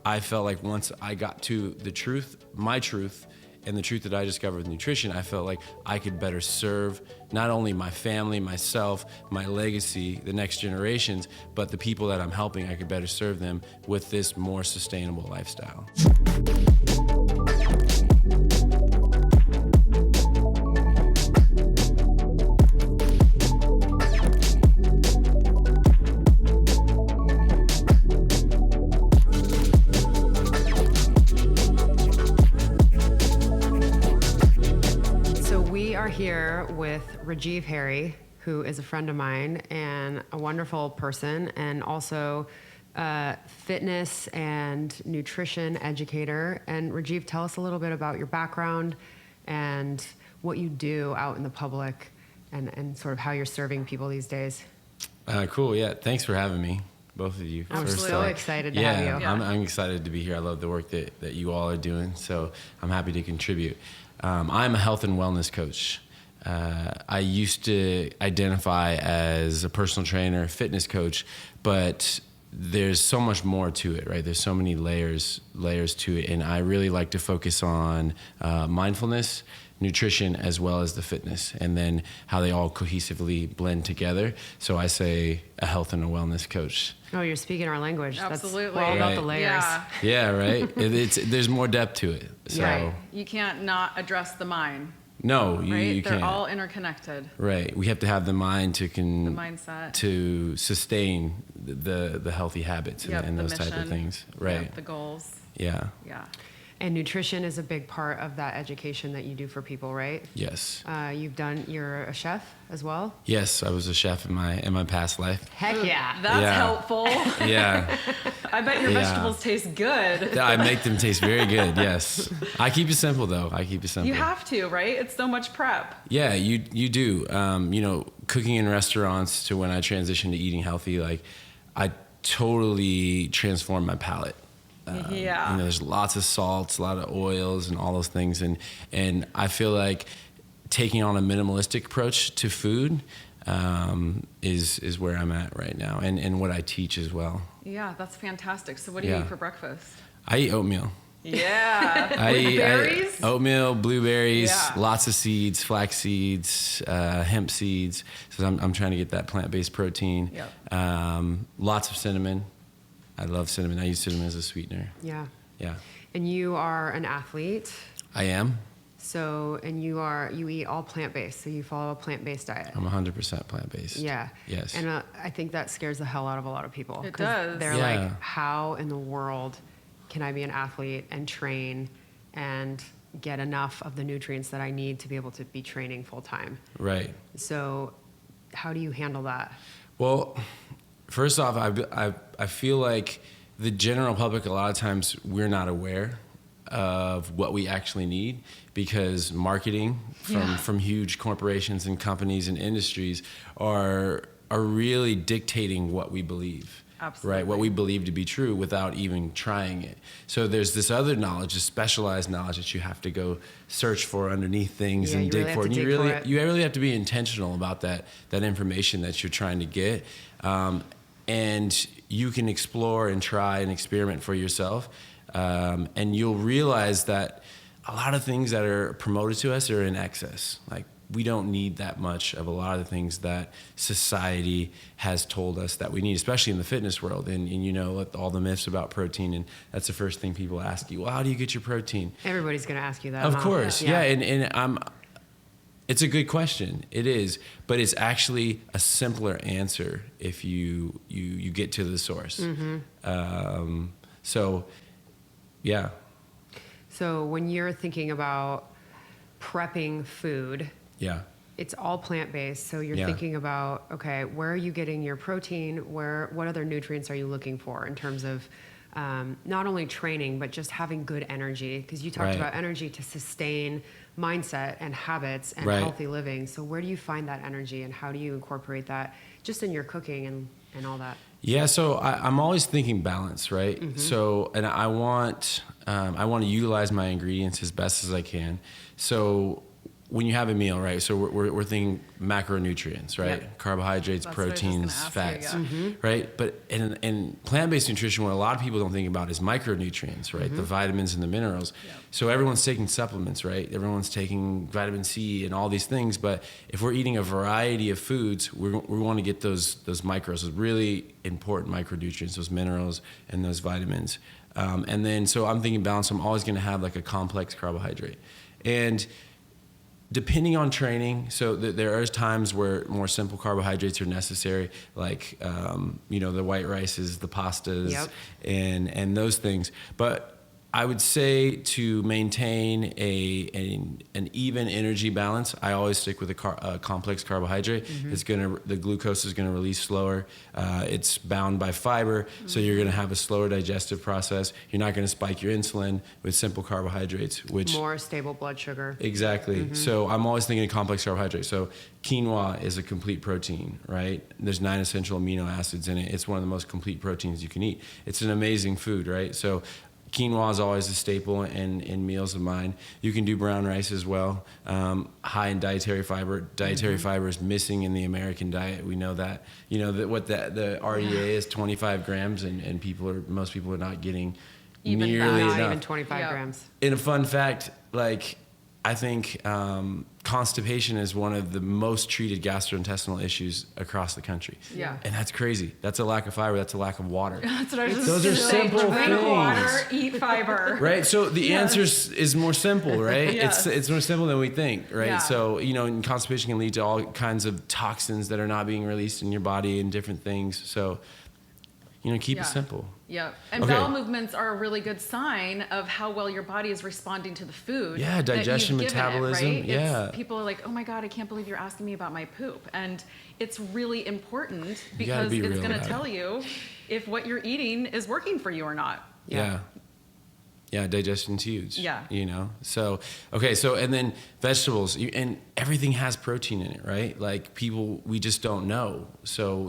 I felt like once I got to the truth, my truth, and the truth that I discovered with nutrition, I felt like I could better serve not only my family, myself, my legacy, the next generations, but the people that I'm helping, I could better serve them with this more sustainable lifestyle. Here with Rajiv Harry, who is a friend of mine and a wonderful person, and also fitness and nutrition educator. And Rajiv, tell us a little bit about your background and what you do out in the public, and sort of how you're serving people these days. Cool, yeah. Thanks for having me, both of you. I'm so excited to have you. Yeah, I'm excited to be here. I love the work that you all are doing, so I'm happy to contribute. I'm a health and wellness coach. I used to identify as a personal trainer, fitness coach, but there's so much more to it, right? There's so many layers to it, and I really like to focus on mindfulness, nutrition, as well as the fitness, and then how they all cohesively blend together. So I say a health and a wellness coach. Oh, you're speaking our language. Absolutely. That's all about the layers. Yeah, right? There's more depth to it. So. Right. You can't not address the mind. No, right? you can't. They're all interconnected. Right. We have to have the mind the mindset to sustain the healthy habits and those type of things. Right. Yep, the goals. Yeah. Yeah. And nutrition is a big part of that education that you do for people, right? Yes. You're a chef as well? Yes, I was a chef in my past life. Heck yeah. That's helpful. Yeah. I bet your vegetables taste good. I make them taste very good, yes. I keep it simple, though. You have to, right? It's so much prep. Yeah, you do. Cooking in restaurants to when I transitioned to eating healthy, like, I totally transformed my palate. There's lots of salts, a lot of oils, and all those things, and I feel like taking on a minimalistic approach to food is where I'm at right now, and what I teach as well. Yeah, that's fantastic. So what do you eat for breakfast? I eat oatmeal. Yeah. I eat berries? Oatmeal, blueberries, lots of seeds, flax seeds, hemp seeds. So I'm trying to get that plant-based protein. Yep. Lots of cinnamon. I love cinnamon. I use cinnamon as a sweetener. Yeah. Yeah. And you are an athlete. I am. So, and you eat all plant-based, so you follow a plant-based diet. I'm 100% plant-based. Yeah. Yes. And I think that scares the hell out of a lot of people. It does. They're like, how in the world can I be an athlete and train and get enough of the nutrients that I need to be able to be training full-time? Right. So how do you handle that? Well, first off, I feel like the general public, a lot of times we're not aware of what we actually need, because marketing from huge corporations and companies and industries are really dictating what we believe. Absolutely. Right, what we believe to be true without even trying it. So there's this other knowledge, this specialized knowledge that you have to go search for underneath things and dig for. And you really have to be intentional about that information that you're trying to get. And you can explore and try and experiment for yourself. And you'll realize that a lot of things that are promoted to us are in excess. Like, we don't need that much of a lot of the things that society has told us that we need, especially in the fitness world. And all the myths about protein, and that's the first thing people ask you. Well, how do you get your protein? Everybody's going to ask you that. Of course, yeah. And it's a good question. It is, but it's actually a simpler answer if you get to the source. Mm-hmm. So when you're thinking about prepping food, it's all plant-based. So you're thinking about, okay, where are you getting your protein? What other nutrients are you looking for in terms of not only training, but just having good energy? Because you talked about energy to sustain mindset and habits and healthy living. So where do you find that energy, and how do you incorporate that just in your cooking and all that? Yeah, so I'm always thinking balance, right? Mm-hmm. So, and I want to utilize my ingredients as best as I can. So when you have a meal, right? So we're thinking macronutrients, right? Yep. Carbohydrates, That's what I was just proteins, gonna ask fats, you, yeah. right? But in plant-based nutrition, what a lot of people don't think about is micronutrients, right? The vitamins and the minerals. Yep. So everyone's taking supplements, right? Everyone's taking vitamin C and all these things. But if we're eating a variety of foods, we want to get those micros, those really important micronutrients, those minerals and those vitamins. And then, so I'm thinking balance, I'm always going to have like a complex carbohydrate. And depending on training, so there are times where more simple carbohydrates are necessary, like the white rices, the pastas, Yep. and those things. But I would say to maintain an even energy balance, I always stick with a complex carbohydrate. The glucose is gonna release slower. It's bound by fiber, so you're gonna have a slower digestive process. You're not gonna spike your insulin with simple carbohydrates, which More stable blood sugar. exactly. So I'm always thinking of complex carbohydrates. So quinoa is a complete protein, right? There's 9 essential amino acids in it. It's one of the most complete proteins you can eat. It's an amazing food, right? So quinoa is always a staple in meals of mine. You can do brown rice as well, high in dietary fiber. Dietary fiber is missing in the American diet. We know that. You know that what the RDA is 25 grams, and most people are not getting Even nearly that. Not enough. even 25 Yeah. grams. And a fun fact, like I think constipation is one of the most treated gastrointestinal issues across the country. Yeah. And that's crazy. That's a lack of fiber. That's a lack of water. That's what I was just Those are gonna say. simple Drink things. water, eat fiber. Right. So the Yes. answer is more simple, right? Yes. It's more simple than we think, right? Yeah. So, and constipation can lead to all kinds of toxins that are not being released in your body and different things. So, keep Yeah. it simple. Yeah. And Okay. bowel movements are a really good sign of how well your body is responding to the food. Yeah, digestion, that you've given metabolism, It, right? yeah. People are like, oh my God, I can't believe you're asking me about my poop. And it's really important You gotta because be it's real going to about tell you if what you're eating is working for you or not. Yeah. Yeah, digestion's huge. Yeah. So, okay, and then vegetables, and everything has protein in it, right? Like we just don't know. So,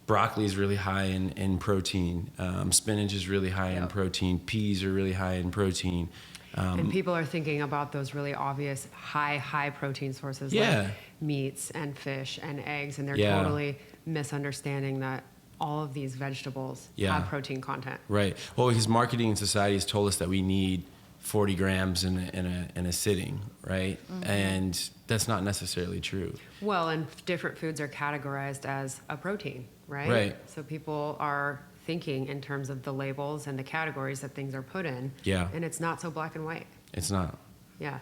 broccoli is really high in protein. Spinach is really high in protein. Peas are really high in protein. And people are thinking about those really obvious high protein sources Yeah. like meats and fish and eggs, and they're Yeah. totally misunderstanding that all of these vegetables Yeah. have protein content. Right. Well, because marketing and society has told us that we need 40 grams in a sitting, right? And that's not necessarily true. Well, and different foods are categorized as a protein, right? Right. So people are thinking in terms of the labels and the categories that things are put in. Yeah. And it's not so black and white. It's not. Yeah.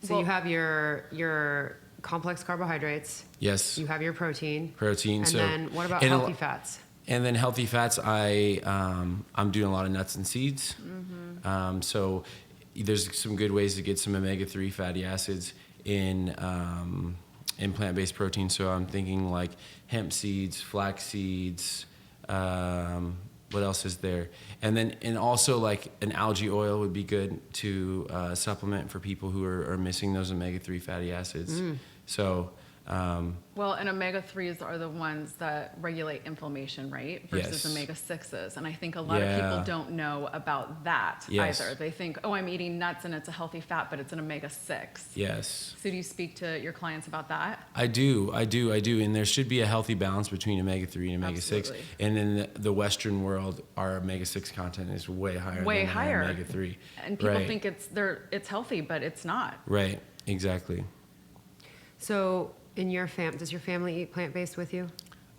So Well- you have your complex carbohydrates. Yes. You have your protein. Protein. And So, then what about and healthy fats? And then healthy fats, I'm doing a lot of nuts and seeds. So there's some good ways to get some omega-3 fatty acids in plant-based protein. So I'm thinking like hemp seeds, flax seeds. What else is there? And also like an algae oil would be good to supplement for people who are missing those omega-3 fatty acids. So. Well, and omega-3s are the ones that regulate inflammation, right? Versus Yes. omega-6s. And I think a lot of people don't know about that Yes. either. They think, oh, I'm eating nuts and it's a healthy fat, but it's an omega-6. Yes. So do you speak to your clients about that? I do. And there should be a healthy balance between omega-3 and omega-6. Absolutely. And in the Western world, our omega-6 content is way higher Way than higher. our omega-3. And people Right. think it's healthy, but it's not. Right, exactly. So in your does your family eat plant-based with you?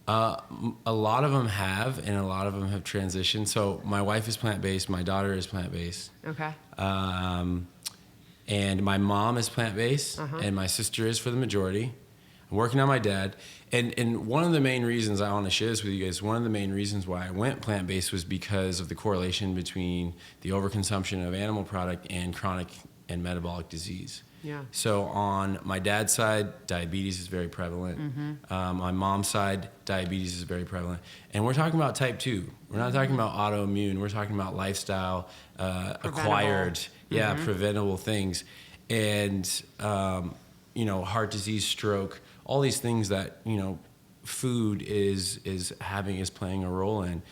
A lot of them have, and a lot of them have transitioned. So my wife is plant-based. My daughter is plant-based. Okay. And my mom is plant-based, and my sister is for the majority. I'm working on my dad. And one of the main reasons I want to share this with you guys, one of the main reasons why I went plant-based was because of the correlation between the overconsumption of animal product and chronic and metabolic disease. Yeah. So on my dad's side, diabetes is very prevalent. On my mom's side, diabetes is very prevalent. And we're talking about type 2. We're not talking about autoimmune. We're talking about lifestyle, acquired, preventable things. And, heart disease, stroke, all these things that, food is playing a role in.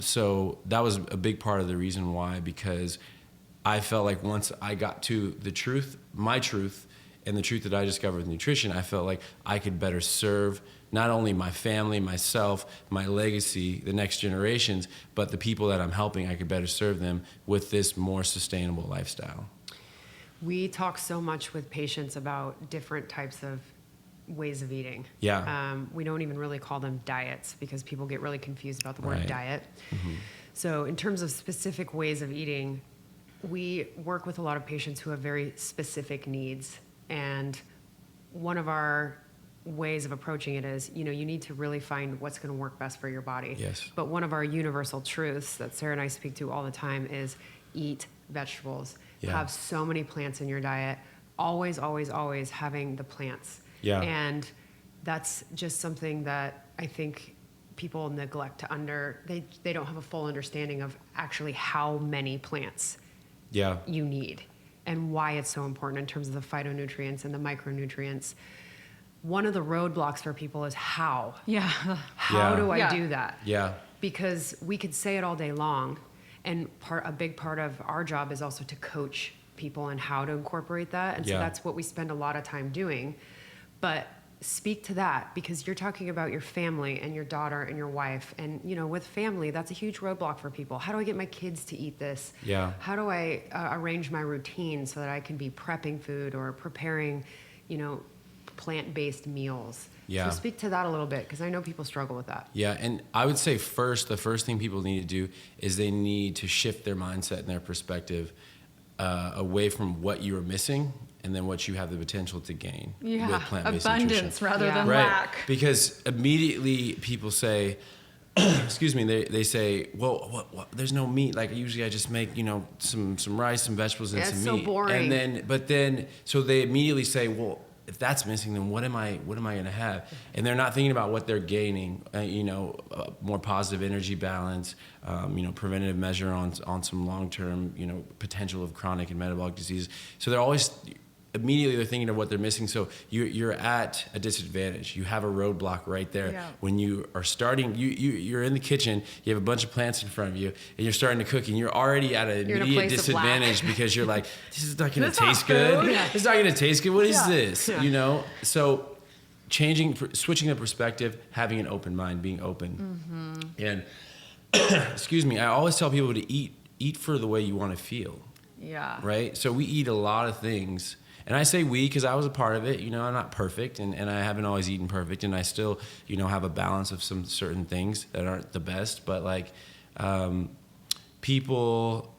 So that was a big part of the reason why, because I felt like once I got to the truth, my truth, and the truth that I discovered with nutrition, I felt like I could better serve not only my family, myself, my legacy, the next generations, but the people that I'm helping, I could better serve them with this more sustainable lifestyle. We talk so much with patients about different types of ways of eating. Yeah. We don't even really call them diets because people get really confused about the word Right. diet. Mm-hmm. So in terms of specific ways of eating, we work with a lot of patients who have very specific needs. And one of our ways of approaching it is, you need to really find what's going to work best for your body. Yes. But one of our universal truths that Sarah and I speak to all the time is eat vegetables. Yeah. Have so many plants in your diet. Always, always, always having the plants. Yeah. And that's just something that I think people neglect to they don't have a full understanding of actually how many plants you need and why it's so important in terms of the phytonutrients and the micronutrients. One of the roadblocks for people is how. Yeah. How do I do that? Yeah. Because we could say it all day long, and a big part of our job is also to coach people on how to incorporate that. And so that's what we spend a lot of time doing. But speak to that, because you're talking about your family and your daughter and your wife. And, with family, that's a huge roadblock for people. How do I get my kids to eat this? Yeah. How do I arrange my routine so that I can be prepping food or preparing, plant-based meals? Yeah. So speak to that a little bit, because I know people struggle with that. Yeah, and I would say the first thing people need to do is they need to shift their mindset and their perspective away from what you are missing and then what you have the potential to gain with plant-based abundance nutrition. rather than right. lack. Because immediately people say, excuse me, they say, well, there's no meat. Like usually I just make, some rice, some vegetables, and some meat. So boring. And so they immediately say, well, if that's missing, then what am I going to have? And they're not thinking about what they're gaining. More positive energy balance. Preventative measure on some long-term, potential of chronic and metabolic disease. So they're thinking of what they're missing. So you're at a disadvantage. You have a roadblock right there. Yeah. When you are starting, you're in the kitchen, you have a bunch of plants in front of you, and you're starting to cook, and you're already at an immediate disadvantage because you're like, this is not going to taste good. Yeah. It's not going to taste good. What is this? Yeah. So switching the perspective, having an open mind, being open. Mm-hmm. And excuse me, I always tell people to eat for the way you want to feel. Yeah. Right? So we eat a lot of things. And I say we because I was a part of it. I'm not perfect, and I haven't always eaten perfect, and I still, have a balance of some certain things that aren't the best. But people.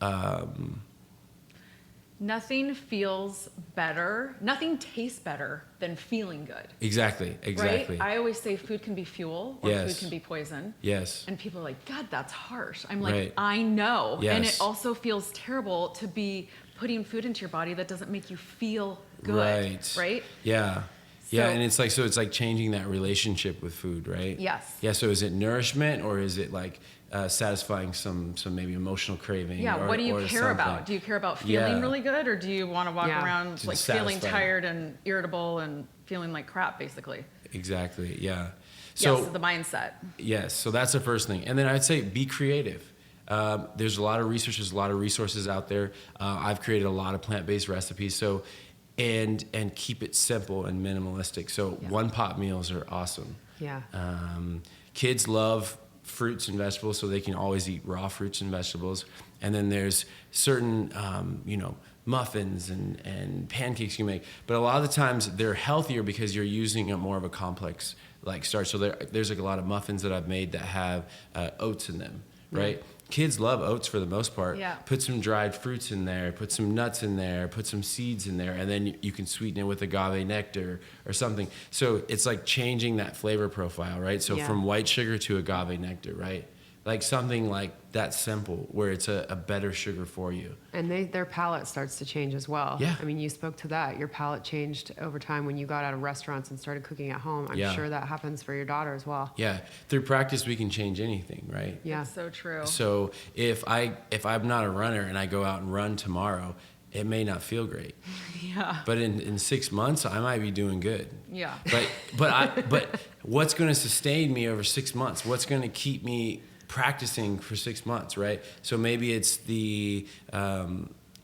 Nothing feels better. Nothing tastes better than feeling good. Exactly. Right? I always say food can be fuel or Yes. food can be poison. Yes. And people are like, God, that's harsh. I'm like, Right. I know. Yes. And it also feels terrible to be putting food into your body that doesn't make you feel good. Right? Yeah. Yeah, and it's like changing that relationship with food, right? Yes. Yeah, so is it nourishment or is it like satisfying some maybe emotional craving? Yeah, what do you care about? Do you care about feeling really good, or do you want to walk around Just like feeling tired and irritable and feeling like crap, basically? Exactly, yeah. So the mindset. Yes, so that's the first thing. And then I'd say be creative. There's a lot of research, there's a lot of resources out there. I've created a lot of plant-based recipes, and keep it simple and minimalistic. So one-pot meals are awesome. Yeah. Kids love fruits and vegetables, so they can always eat raw fruits and vegetables. And then there's certain, muffins and pancakes you make. But a lot of the times they're healthier because you're using more of a complex starch. So there's a lot of muffins that I've made that have oats in them, right? Kids love oats for the most part. Yeah. Put some dried fruits in there, put some nuts in there, put some seeds in there, and then you can sweeten it with agave nectar or something. So it's like changing that flavor profile, right? So from white sugar to agave nectar, right? Like something like that simple where it's a better sugar for you. And their palate starts to change as well. Yeah. I mean, you spoke to that. Your palate changed over time when you got out of restaurants and started cooking at home. I'm sure that happens for your daughter as well. Yeah. Through practice, we can change anything, right? Yeah. That's so true. So if I'm not a runner and I go out and run tomorrow, it may not feel great. Yeah. But in 6 months, I might be doing good. Yeah. But what's going to sustain me over 6 months? What's going to keep me practicing for 6 months, right? So maybe it's the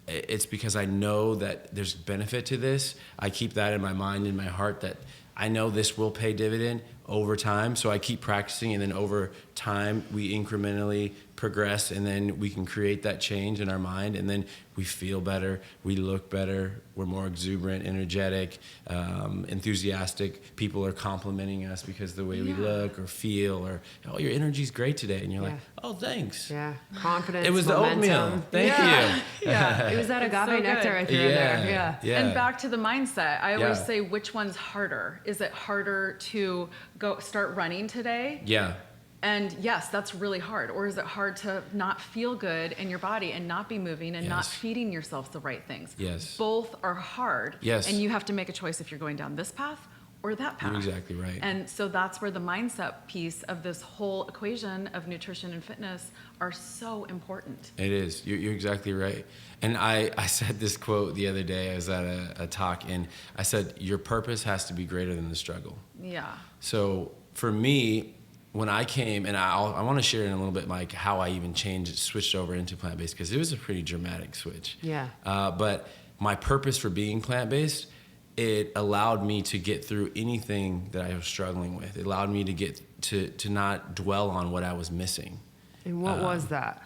it's because I know that there's benefit to this. I keep that in my mind, in my heart, that I know this will pay dividend over time. So I keep practicing, and then over time we incrementally progress, and then we can create that change in our mind, and then we feel better, we look better, we're more exuberant, energetic, enthusiastic. People are complimenting us because of the way we look or feel, or, oh, your energy's great today. And you're like, oh, thanks. Yeah. Confidence. It was momentum. The oatmeal. Thank you. Yeah. It was that agave nectar I threw in there. Yeah. And back to the mindset. I always say, which one's harder? Is it harder to go start running today? Yeah. And yes, that's really hard. Or is it hard to not feel good in your body and not be moving and not feeding yourself the right things? Yes. Both are hard. Yes. And you have to make a choice if you're going down this path or that path. You're exactly right. And so that's where the mindset piece of this whole equation of nutrition and fitness are so important. It is. You're exactly right. And I said this quote the other day. I was at a talk, and I said, your purpose has to be greater than the struggle. Yeah. So for me, when I came, and I want to share in a little bit, like, how I even switched over into plant-based, because it was a pretty dramatic switch. Yeah. But my purpose for being plant-based, it allowed me to get through anything that I was struggling with. It allowed me to get to not dwell on what I was missing. And what was that?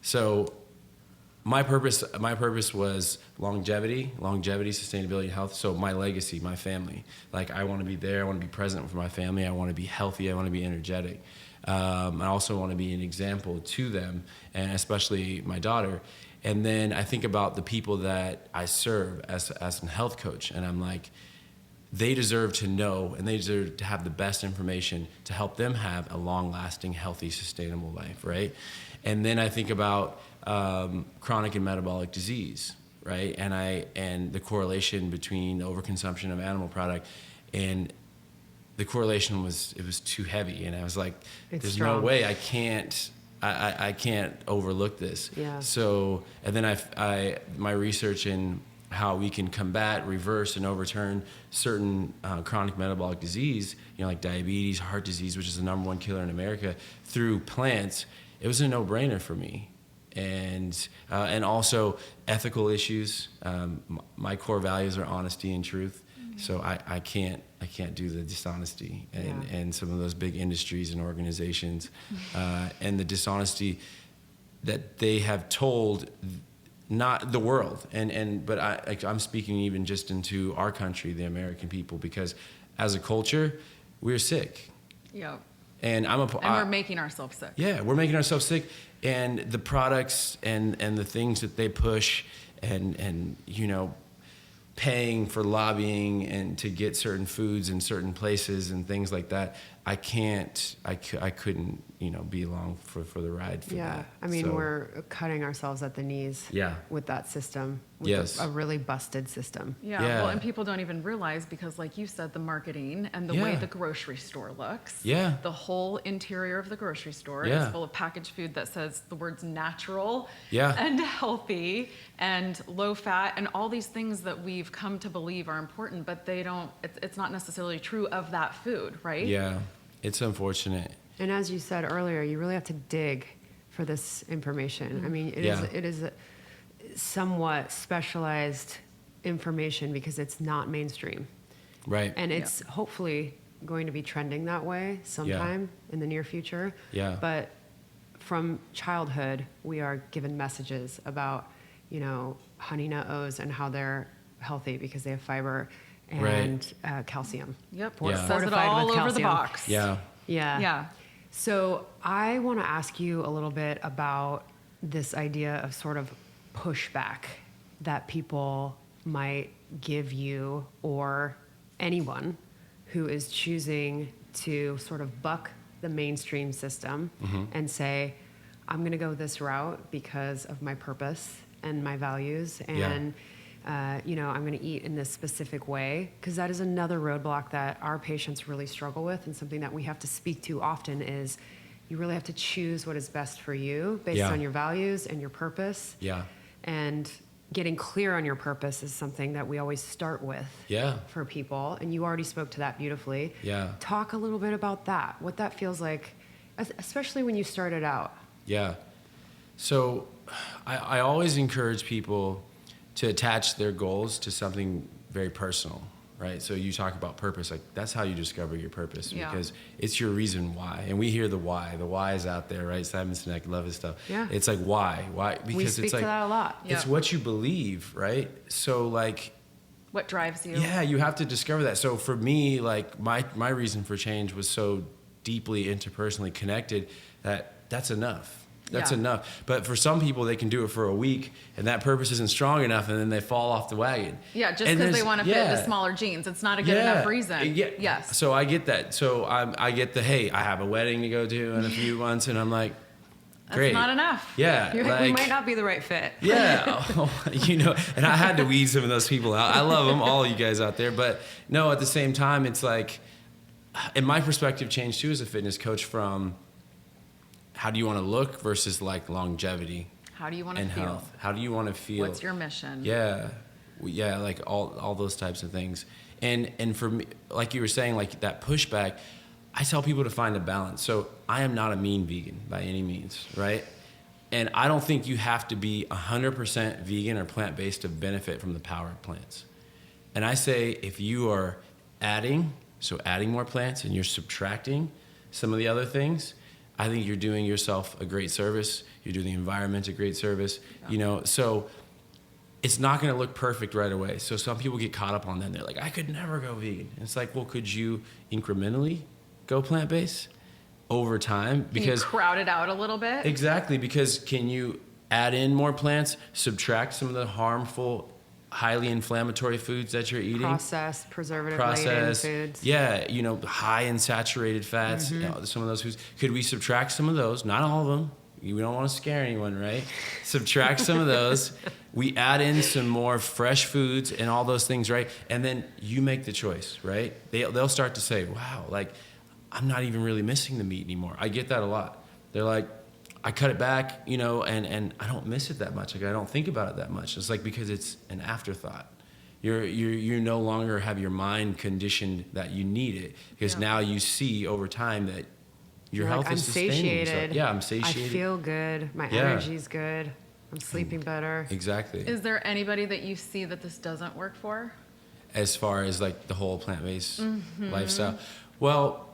So my purpose was longevity, sustainability, health. So my legacy, my family. Like, I want to be there. I want to be present for my family. I want to be healthy. I want to be energetic. I also want to be an example to them, and especially my daughter. And then I think about the people that I serve as a health coach, and I'm like, they deserve to know, and they deserve to have the best information to help them have a long-lasting, healthy, sustainable life, right? And then I think about chronic and metabolic disease, right? And the correlation between overconsumption of animal product, and the correlation was too heavy, and I was like, there's no way I can't overlook this. Yeah. So, and then my research in how we can combat, reverse, and overturn certain chronic metabolic disease, like diabetes, heart disease, which is the #1 killer in America, through plants, it was a no-brainer for me. And also ethical issues. My core values are honesty and truth. So I can't do the dishonesty and some of those big industries and organizations, and the dishonesty that they have told, not the world, but I'm speaking even just into our country, the American people, because as a culture, we're sick. Yeah. And we're making ourselves sick. Yeah, we're making ourselves sick, and the products and the things that they push, and paying for lobbying and to get certain foods in certain places and things like that. I couldn't, be along for the ride for that. Yeah, I mean, we're cutting ourselves at the knees with that system, with a really busted system. Yeah, well, and people don't even realize, because like you said, the marketing and the way the grocery store looks, the whole interior of the grocery store is full of packaged food that says the words natural and healthy and low fat and all these things that we've come to believe are important, but it's not necessarily true of that food, right? Yeah, it's unfortunate. And as you said earlier, you really have to dig for this information. I mean, it is a somewhat specialized information because it's not mainstream. Right. And it's hopefully going to be trending that way sometime in the near future. Yeah. But from childhood, we are given messages about, honey nut O's and how they're healthy because they have fiber and calcium. Yep. Fortified Says it all with over calcium. the box. Yeah. Yeah. So I want to ask you a little bit about this idea of sort of pushback that people might give you, or anyone who is choosing to sort of buck the mainstream system and say, I'm going to go this route because of my purpose and my values, and I'm going to eat in this specific way, because that is another roadblock that our patients really struggle with, and something that we have to speak to often is you really have to choose what is best for you based on your values and your purpose. Yeah. And getting clear on your purpose is something that we always start with for people, and you already spoke to that beautifully. Yeah. Talk a little bit about that, what that feels like, especially when you started out. Yeah. So I always encourage people to attach their goals to something very personal, right? So you talk about purpose, like that's how you discover your purpose, because it's your reason why. And we hear the why. The why is out there, right? Simon Sinek, love his stuff. Yeah. It's like why? Because we speak it's like to that a lot. It's what you believe, right? So like what drives you. Yeah, you have to discover that. So for me, like my reason for change was so deeply interpersonally connected that's enough. That's enough. But for some people, they can do it for a week, and that purpose isn't strong enough, and then they fall off the wagon. Yeah, just because they want to fit the smaller jeans. It's not a good enough reason. Yeah. Yes. So I get that. So I get hey, I have a wedding to go to in a few months, and I'm like, great. That's not enough. Yeah. We might not be the right fit. Yeah. And I had to weed some of those people out. I love them, all you guys out there. But no, at the same time, it's like, and my perspective changed too as a fitness coach from how do you want to look versus like longevity. How do you want to feel? Health. How do you want to feel? What's your mission? Yeah. Like all those types of things. And for me, like you were saying, like that pushback, I tell people to find a balance. So I am not a mean vegan by any means, right? And I don't think you have to be 100% vegan or plant-based to benefit from the power of plants. And I say if you are adding more plants and you're subtracting some of the other things, I think you're doing yourself a great service. You're doing the environment a great service. So it's not going to look perfect right away. So some people get caught up on that. They're like, I could never go vegan. And it's like, well, could you incrementally go plant-based over time? Because can you crowd it out a little bit? Exactly, because can you add in more plants, subtract some of the harmful, highly inflammatory foods that you're eating? Processed, preservative-laden foods. Yeah, high in saturated fats, some of those foods. Could we subtract some of those? Not all of them. We don't want to scare anyone, right? Subtract some of those. We add in some more fresh foods and all those things, right? And then you make the choice, right? They'll start to say, wow, like, I'm not even really missing the meat anymore. I get that a lot. They're like, I cut it back, and I don't miss it that much. Like I don't think about it that much. It's like because it's an afterthought. You no longer have your mind conditioned that you need it because now you see over time that your health is sustaining. Satiated. Yeah, I'm satiated. I feel good. My energy's good. I'm sleeping better. Exactly. Is there anybody that you see that this doesn't work for? As far as like the whole plant-based lifestyle, well.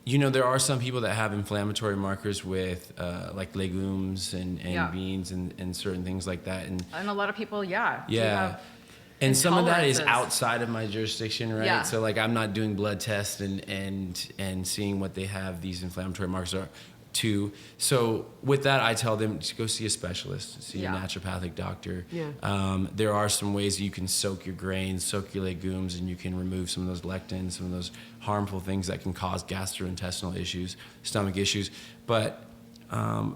There are some people that have inflammatory markers with like legumes and beans and certain things like that. And a lot of people, and some of that is outside of my jurisdiction, right? Yeah. So like I'm not doing blood tests and seeing what they have these inflammatory markers are too. So with that, I tell them to go see a specialist, see a naturopathic doctor. Yeah. There are some ways that you can soak your grains, soak your legumes, and you can remove some of those lectins, some of those harmful things that can cause gastrointestinal issues, stomach issues. But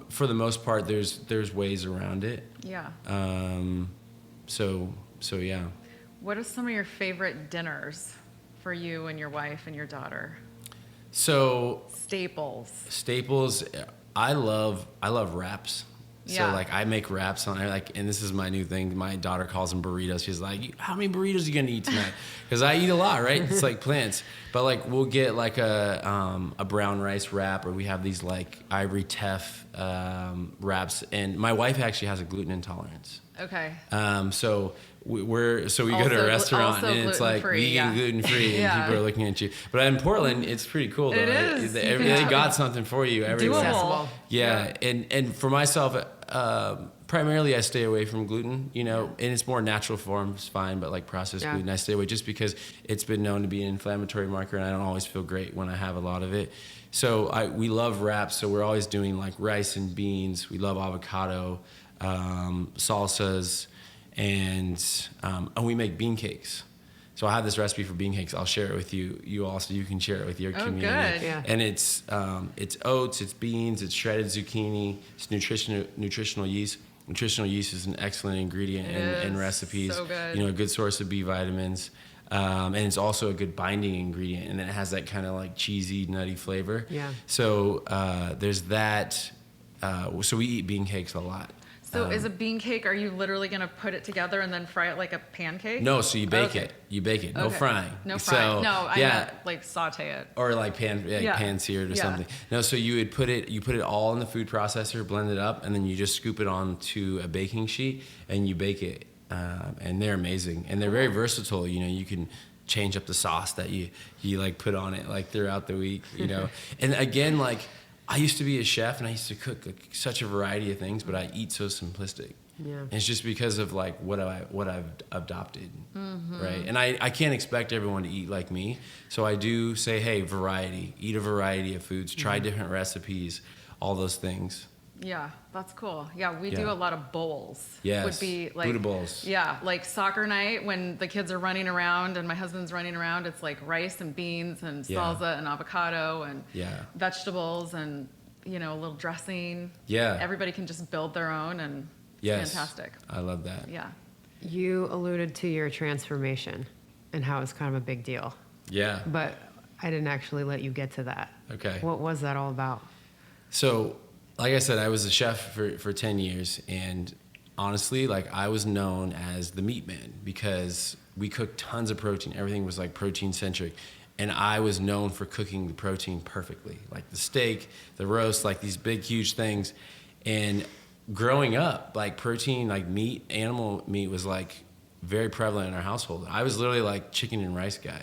for the most part, there's ways around it. Yeah. So yeah. What are some of your favorite dinners for you and your wife and your daughter? So staples. I love wraps. So like I make wraps and this is my new thing. My daughter calls them burritos. She's like, how many burritos are you gonna eat tonight? Because I eat a lot, right? It's like plants. But like we'll get like a brown rice wrap, or we have these like ivory teff wraps. And my wife actually has a gluten intolerance. Okay. So we go to a restaurant and it's like vegan, gluten free, and people are looking at you. But in Portland, it's pretty cool. Though, it is. They got something for you everywhere. Doable. Yeah, and for myself, primarily I stay away from gluten. In its more natural form, it's fine. But like processed gluten, I stay away just because it's been known to be an inflammatory marker, and I don't always feel great when I have a lot of it. So we love wraps. So we're always doing like rice and beans. We love avocado, salsas. And we make bean cakes. So I have this recipe for bean cakes. I'll share it with you. You can share it with your community. Good. Yeah. And it's oats, it's beans, it's shredded zucchini, it's nutritional yeast. Nutritional yeast is an excellent ingredient in recipes. So good. A good source of B vitamins. And it's also a good binding ingredient, and it has that kind of like cheesy, nutty flavor. Yeah. So there's that. So we eat bean cakes a lot. So is a bean cake, are you literally going to put it together and then fry it like a pancake? No, so you bake it. You bake it. No frying. No frying. So, I meant like saute it. Or like pan-seared or something. No, so you put it all in the food processor, blend it up, and then you just scoop it onto a baking sheet and you bake it. and they're amazing, and they're very versatile. You know, you can change up the sauce that you like put on it like throughout the week, you know. And again, like I used to be a chef and I used to cook like such a variety of things, but I eat so simplistic. Yeah. And it's just because of like what I've adopted, right? And I can't expect everyone to eat like me, so I do say, hey, variety, eat a variety of foods, try different recipes, all those things. Yeah, that's cool. Yeah, we do a lot of bowls. Yes, would be like Buddha bowls. Yeah, like soccer night when the kids are running around and my husband's running around. It's like rice and beans and salsa and avocado and vegetables and a little dressing. Yeah, everybody can just build their own and it's fantastic. I love that. Yeah. You alluded to your transformation and how it's kind of a big deal. Yeah. But I didn't actually let you get to that. Okay. What was that all about? So, like I said, I was a chef for 10 years, and honestly, like I was known as the meat man because we cooked tons of protein. Everything was like protein centric, and I was known for cooking the protein perfectly, like the steak, the roast, like these big, huge things. And growing up, like protein, like meat, animal meat was like very prevalent in our household. I was literally like chicken and rice guy.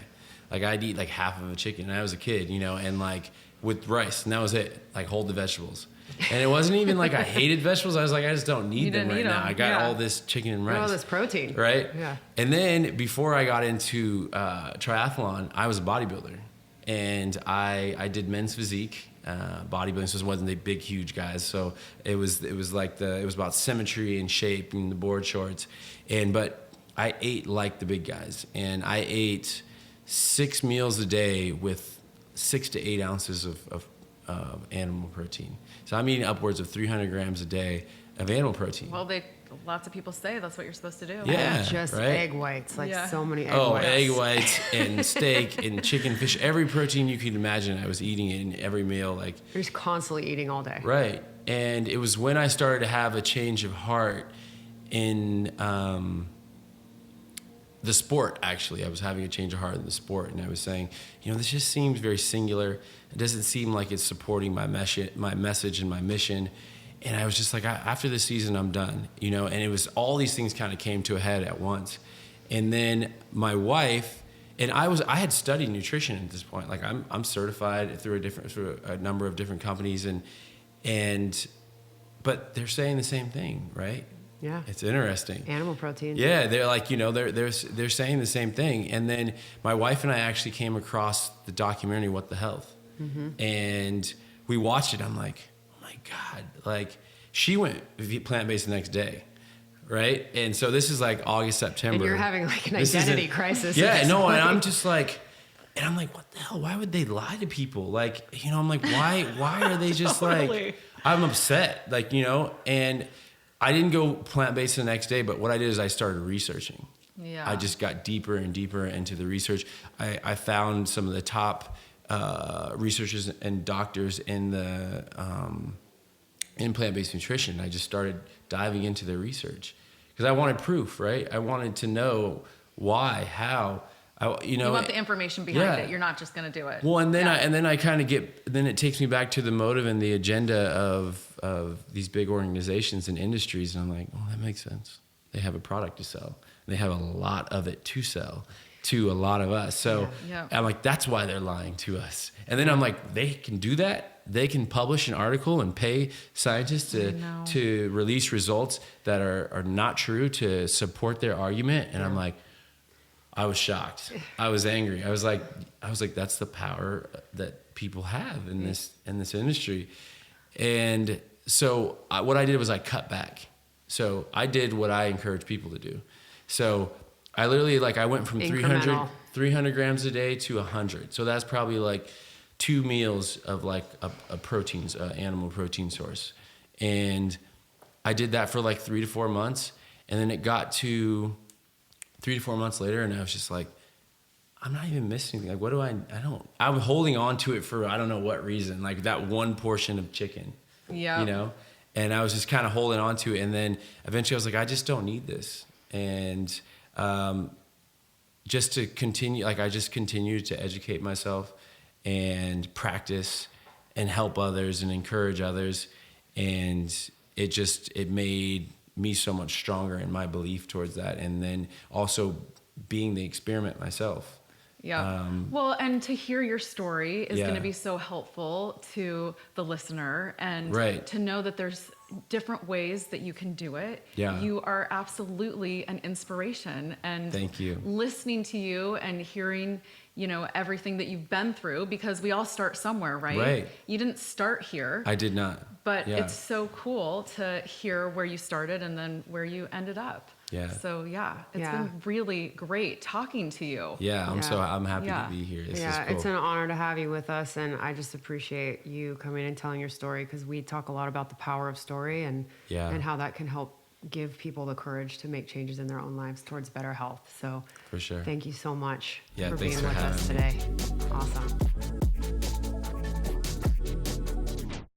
Like I'd eat like half of a chicken, and I was a kid, and like with rice, and that was it. Like hold the vegetables. And it wasn't even like I hated vegetables. I was like, I just don't need them right now. I got all this chicken and rice. All this protein. Right? Yeah. And then before I got into triathlon, I was a bodybuilder. And I did men's physique, bodybuilding. So it wasn't the big, huge guys. So it was about symmetry and shape and the board shorts. But I ate like the big guys. And I ate 6 meals a day with 6 to 8 ounces of animal protein. So I'm eating upwards of 300 grams a day of animal protein. Well, lots of people say that's what you're supposed to do. Yeah, just right? egg whites, so many egg whites. Egg whites and steak and chicken, fish, every protein you could imagine. I was eating it in every meal. Like you're just constantly eating all day. Right. And it was when I started to have a change of heart in the sport, actually. I was having a change of heart in the sport, and I was saying, this just seems very singular. It doesn't seem like it's supporting my message and my mission. And I was just like, after this season, I'm done, and it was all these things kind of came to a head at once. And then my wife, and I had studied nutrition at this point. Like I'm certified through a number of different companies, but they're saying the same thing, right? Yeah. It's interesting. Animal protein. Yeah, they're like, they're saying the same thing. And then my wife and I actually came across the documentary What the Health. And we watched it. I'm like, oh my God. Like she went plant-based the next day. Right? And so this is like August, September. And you're having like an identity crisis. Yeah, no, and I'm just like, what the hell? Why would they lie to people? Like, I'm like, why are they just totally. Like, I'm upset. Like, and I didn't go plant-based the next day, but what I did is I started researching. Yeah. I just got deeper and deeper into the research. I found some of the top researchers and doctors in plant-based nutrition. I just started diving into their research because I wanted proof, right? I wanted to know why, how. You want the information behind it. You're not just going to do it. Well, and then I kind of then it takes me back to the motive and the agenda of these big organizations and industries. And I'm like, well, that makes sense. They have a product to sell. They have a lot of it to sell to a lot of us. So I'm like, that's why they're lying to us. And then I'm like, they can do that. They can publish an article and pay scientists to release results that are not true to support their argument. And I'm like, I was shocked. I was angry. I was like, that's the power that people have in this industry. And so what I did was I cut back. So I did what I encourage people to do. So I literally I went from 300 grams a day to 100. So that's probably like 2 meals of like a proteins, animal protein source. And I did that for like 3 to 4 months. And then it got to 3 to 4 months later, and I was just like, I'm not even missing anything. Like, what do I'm holding on to it for I don't know what reason, like that one portion of chicken. Yeah. And I was just kind of holding on to it. And then eventually I was like, I just don't need this. And just to continue, I just continued to educate myself and practice and help others and encourage others. And it made me so much stronger in my belief towards that. And then also being the experiment myself. Yeah. Well, and to hear your story is going to be so helpful to the listener, and to know that there's different ways that you can do it. Yeah. You are absolutely an inspiration, and thank you. Listening to you and hearing, you know, everything that you've been through, because we all start somewhere, right? Right. You didn't start here. I did not. But it's so cool to hear where you started and then where you ended up. Yeah. So it's been really great talking to you. Yeah, I'm happy to be here. This is cool. It's an honor to have you with us, and I just appreciate you coming and telling your story, because we talk a lot about the power of story and how that can help give people the courage to make changes in their own lives towards better health. So for sure. Thank you so much for being with us today. Awesome.